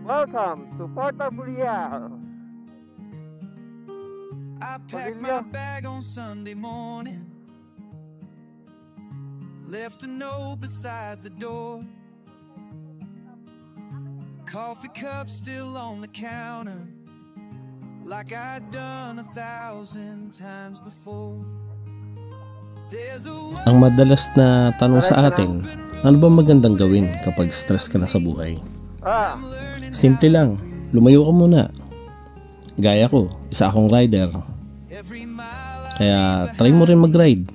Welcome to Puerto Brielle. I packed my bag on Sunday morning, left a note beside the door, coffee cup still on the counter, like I'd done 1,000 times before. Ang madalas na tanong sa atin, ano ba magandang gawin kapag stress ka na sa buhay? Simple lang, lumayo ka muna. Gaya ko, isa akong rider. Kaya try mo rin mag-ride.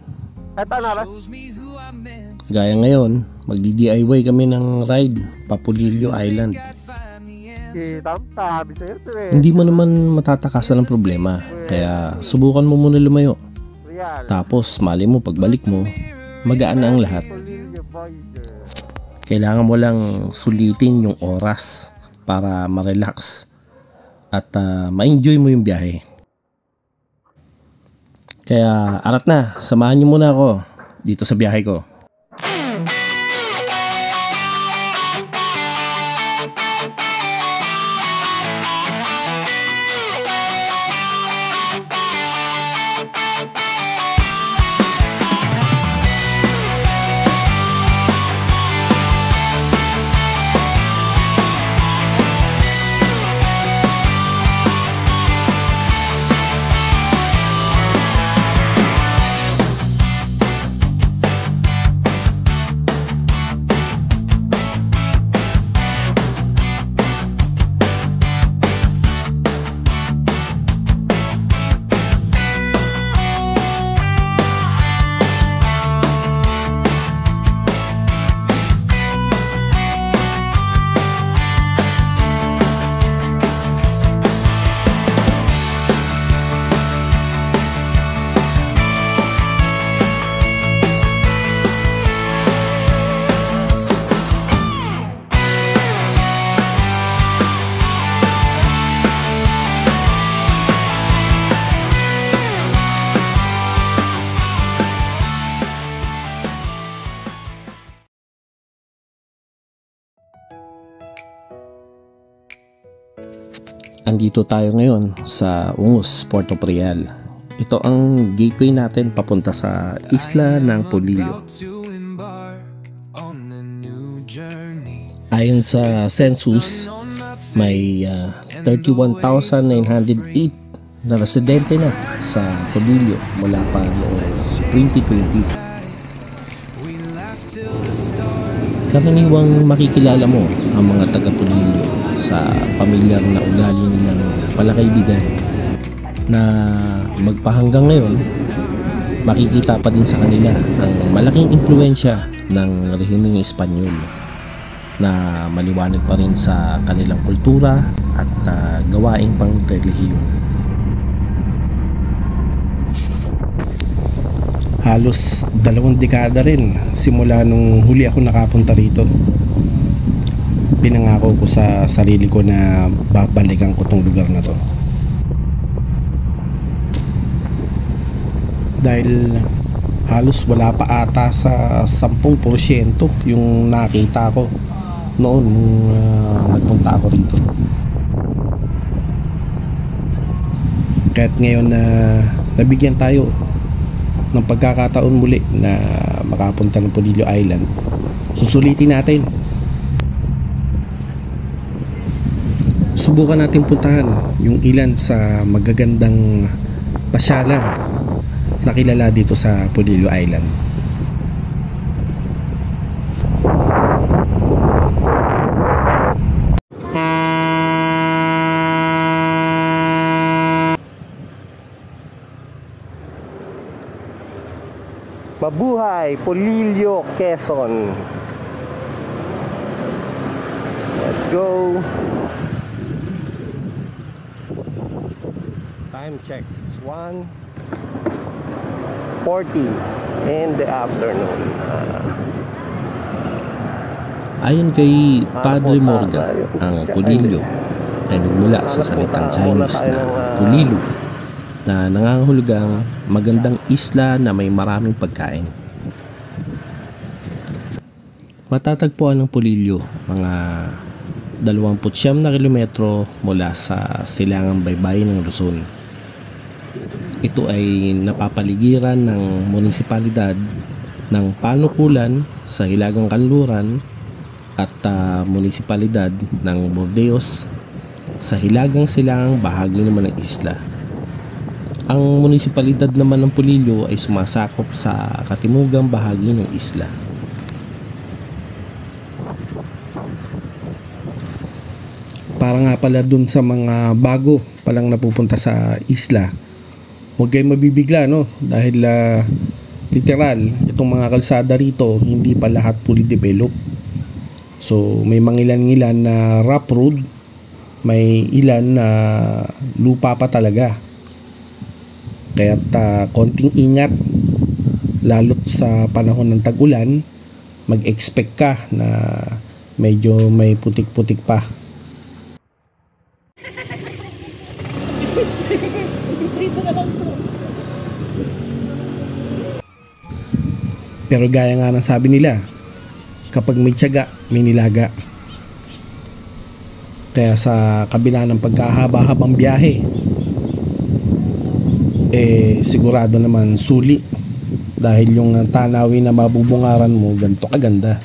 Gaya ngayon, magdi-DIY kami ng ride pa Polillo Island. Hindi mo naman matatakasan ng problema, kaya subukan mo muna lumayo. Tapos mali mo pagbalik mo, magaan na ang lahat. Kailangan mo lang sulitin yung oras para ma-relax at ma-enjoy mo yung biyahe. Kaya arat na, samahan niyo muna ako dito sa biyahe ko. Andito tayo ngayon sa Ungos, Puerto Brielle. Ito ang gateway natin papunta sa isla ng Polillo. Ayon sa census, may 31,908 na residente na sa Polillo mula pa noong 2020. Karaniwang makikilala mo ang mga taga-Polillo sa pamilyar na ugali nilang palakaibigan na magpahanggang ngayon makikita pa din sa kanila ang malaking impluensya ng rehimeng Espanyol na maliwanag pa rin sa kanilang kultura at gawaing pangrelihiyon. Halos 2 dekada rin simula nung huli ako nakapunta rito. Pinangako ko sa sarili ko na babalikan ko tong lugar na to. Dahil halos wala pa ata sa 10% yung nakita ko noon nung nagpunta ako rito. Kahit ngayon na nabigyan tayo ng pagkakataon muli na makapunta ng Polillo Island, susulitin natin. Subukan natin puntahan yung ilan sa magagandang pasyalan na kilala dito sa Polillo Island. Mabuhay Polillo, Quezon. Let's go. Time check. It's 1:40 in the afternoon. Ayon kay Padre Morgan, ang Polillo ay nagmula sa salitang Chinese na Polillo, na nangangahulugang magandang isla na may maraming pagkain. Matatagpuan ng Polillo mga 29 na kilometro mula sa silangang baybayin ng Luzon. Ito ay napapaligiran ng munisipalidad ng Panukulan sa Hilagang Kanluran at munisipalidad ng Burdeos sa Hilagang Silangang bahagi naman ng isla. Ang munisipalidad naman ng Polillo ay sumasakop sa katimugang bahagi ng isla. Para nga pala dun sa mga bago palang napupunta sa isla, huwag kayong mabibigla, no? Dahil literal, itong mga kalsada rito hindi pa lahat fully developed. So may mangilan-ngilan na rough road, may ilan na lupa pa talaga. Kaya't konting ingat, lalo't sa panahon ng tag-ulan, mag-expect ka na medyo may putik-putik pa. Pero gaya nga ng sabi nila, kapag may tiyaga, may nilaga. Kaya sa kabila ng pagkahaba-habang biyahe, sigurado naman suli. Dahil yung tanawin na mabubungaran mo, ganito kaganda.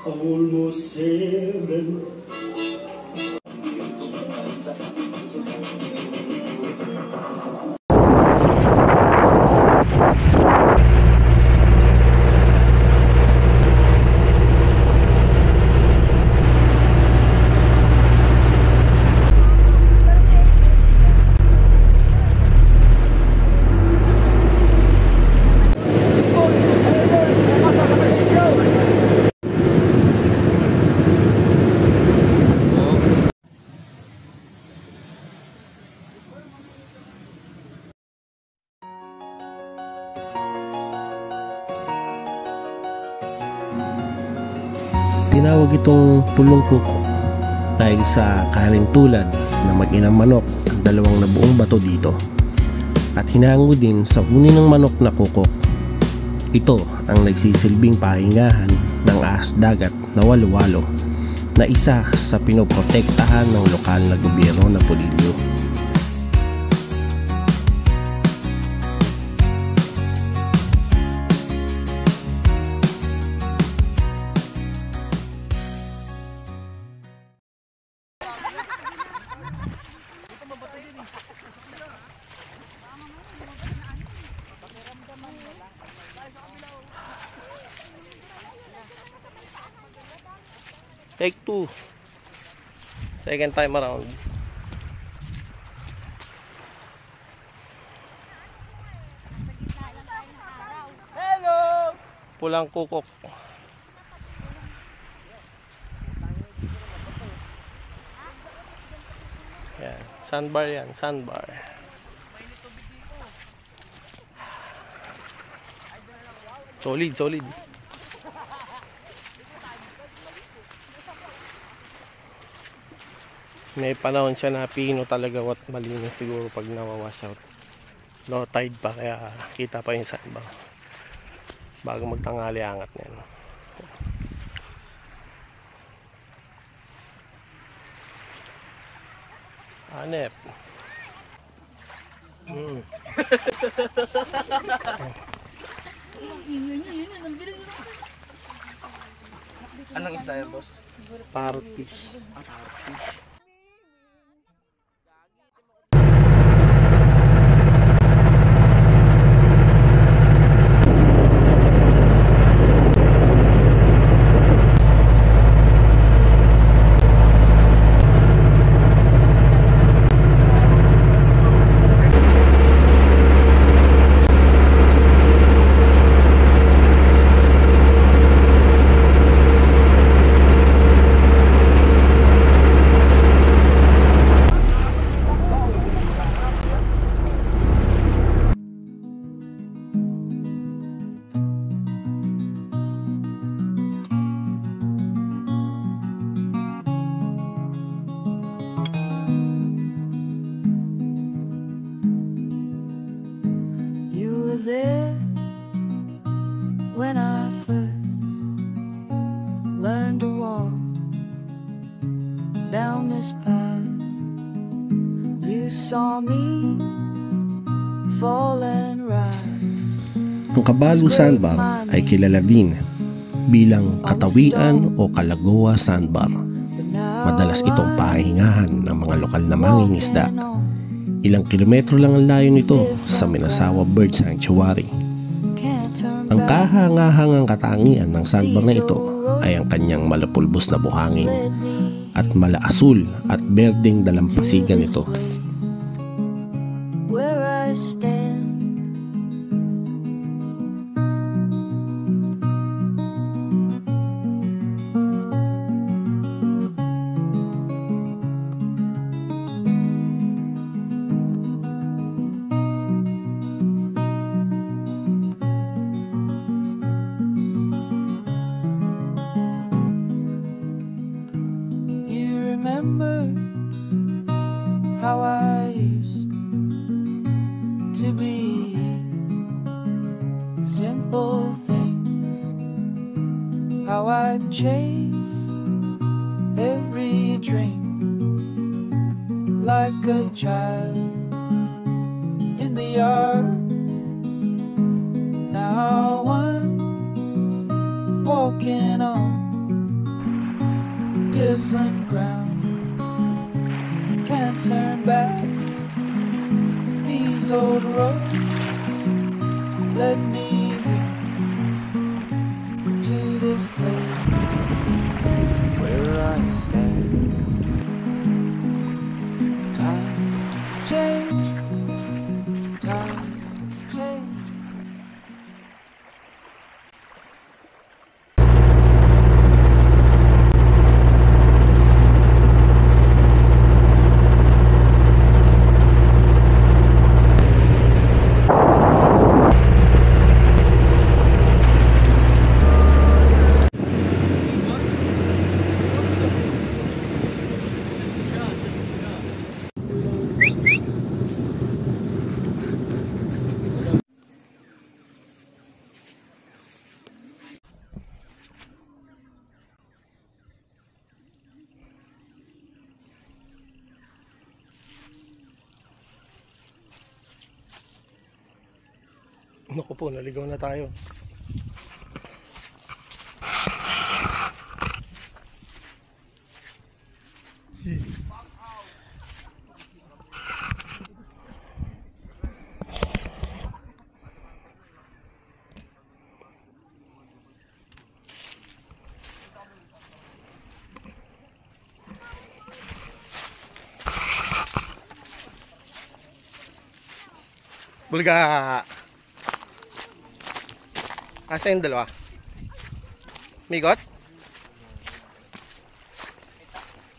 Almost heaven. Tinawag itong pulong kukok dahil sa kalintulad na mag-inang manok ang dalawang nabuong bato dito, at hinango din sa huni ng manok na kukok. Ito ang nagsisilbing pahingahan ng ahas dagat na walo-walo, na isa sa pinoprotektahan ng lokal na gobyerno ng Polillo. Take 2. Second time around. Hello! Pulang kukok. Yan, sandbar yan, sandbar. Solid, solid. May panahon siya na pino talaga at malinis siguro pag nawawash out. Low tide pa kaya kita pa yung sandbar bago magtanghali angat na yan. Hanep. Anong isda yan, boss? Parrot fish. saw me fall and rise. Ang Kabalo Sandbar ay kilala din bilang Katawian o Kalagoa Sandbar. Madalas itong pahingahan ng mga lokal na mangingisda. Ilang kilometro lang ang layo nito sa Minasawa Bird Sanctuary. Ang kahangahangang katangian ng sandbar na ito ay ang kanyang malapulbos na buhangin at malaasul at berdeng dalampasigan nito. Where I stand, remember how I used to be. Simple things, how I'd chase every dream like a child in the yard. Now I'm walking on different ground. Can't turn back. These old roads led me to this place where I stand. Time change, time change. Naku po, naligaw na tayo. Bulga! Asa yung dalawa? Migot?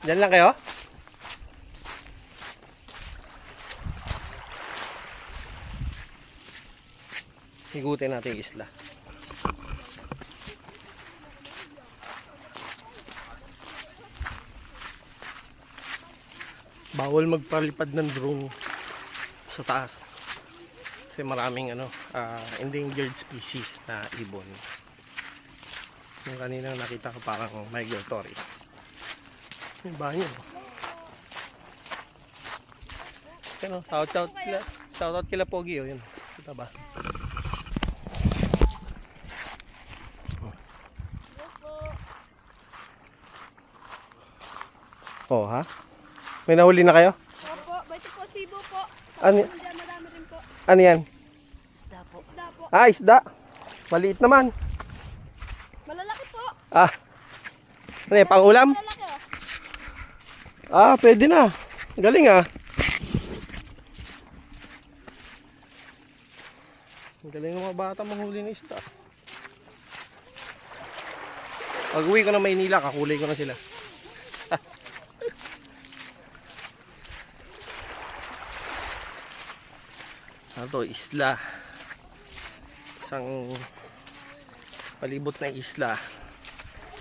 Diyan lang kayo? Higutin natin yung isla. Bawal magpalipad ng drone sa taas. Kasi maraming endangered species na ibon. Yung kanina nakita ko parang migratory. Yung bahay nyo. Shout out kila Pogi. Yun. Kita ba? Oh ha? May nahuli na kayo? Opo, baito po, sibo po. Ano? Madami rin po. Ano yan? Isda po. Isda po. Ah, isda. Maliit naman. Malalaki po. Ah. Ano yan, pang ulam? Malalaki oh. Ah, pwede na. Galing ah. Galing ng mga bata manghuli ng isda. Pag uwi ko na Maynila, kakulay ko na sila. Ano to? Isla. Isang palibot na isla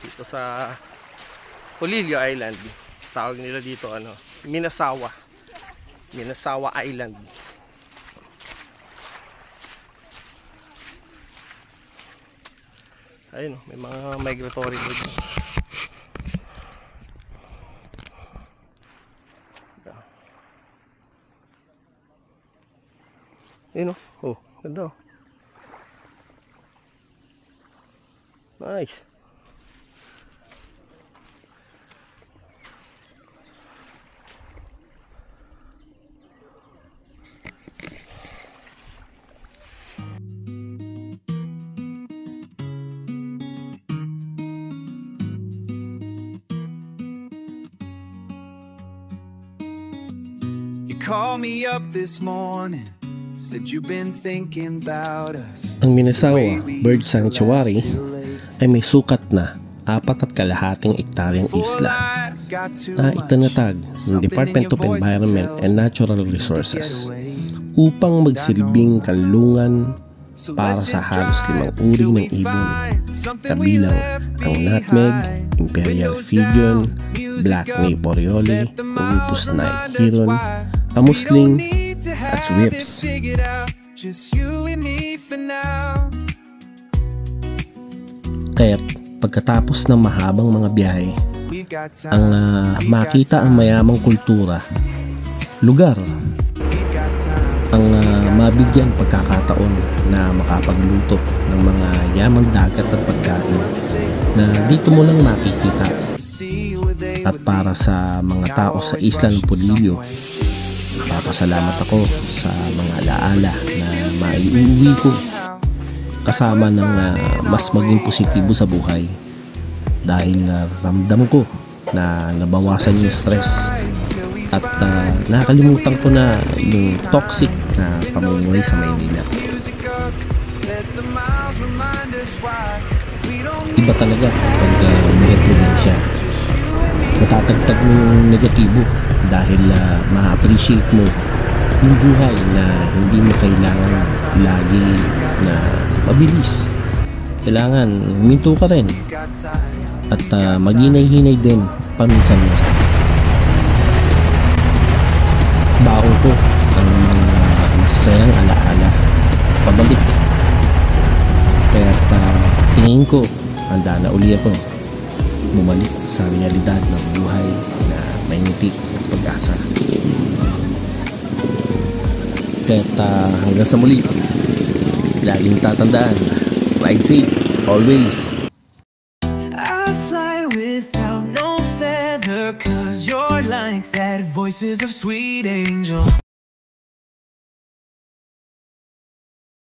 dito sa Polillo Island. Tawag nila dito Minasawa. Minasawa Island. Ayun, may mga migratory birds. Yun o. Oh, ganda o. Nice. You called me up this morning, said you've been thinking about us. Ang Minasawa Bird Sanctuary ay may sukat na 4.5 ektaryang isla na itinatag ng Department of Environment and Natural Resources upang magsilbing kanlungan para sa halos 5 uri ng ibon, kabilang ang nutmeg, imperial pigeon, black nape oriole, rufous night heron, amusling, at swips. Kaya't pagkatapos ng mahabang mga biyahe, ang makita ang mayamang kultura, lugar, ang mabigyan pagkakataon na makapagluto ng mga yamang dagat at pagkain na dito mo lang makikita. At para sa mga tao sa isla ng Polillo, papasalamat ako sa mga alaala na maiuwi ko kasama ng mas maging positibo sa buhay dahil ramdam ko na nabawasan yung stress at nakalimutan ko na yung toxic na pamumuhay sa Maynila. Iba talaga pag buhay probinsya. Matatagtag ng negatibo dahil ma-appreciate mo yung buhay na hindi mo kailangan lagi na mabilis. Kailangan huminto ka rin at maghinay-hinay din paminsan-minsan. Baon ko ang mga masayang alaala pabalik. Kaya tingin ko handa na uli ako bumalik sa realidad ng buhay na may ngiti at pag-asa. Kaya't hanggang sa muli, laging tatandaan, ride safe, always. I fly without no feather, 'cause you're like that voices of sweet angel.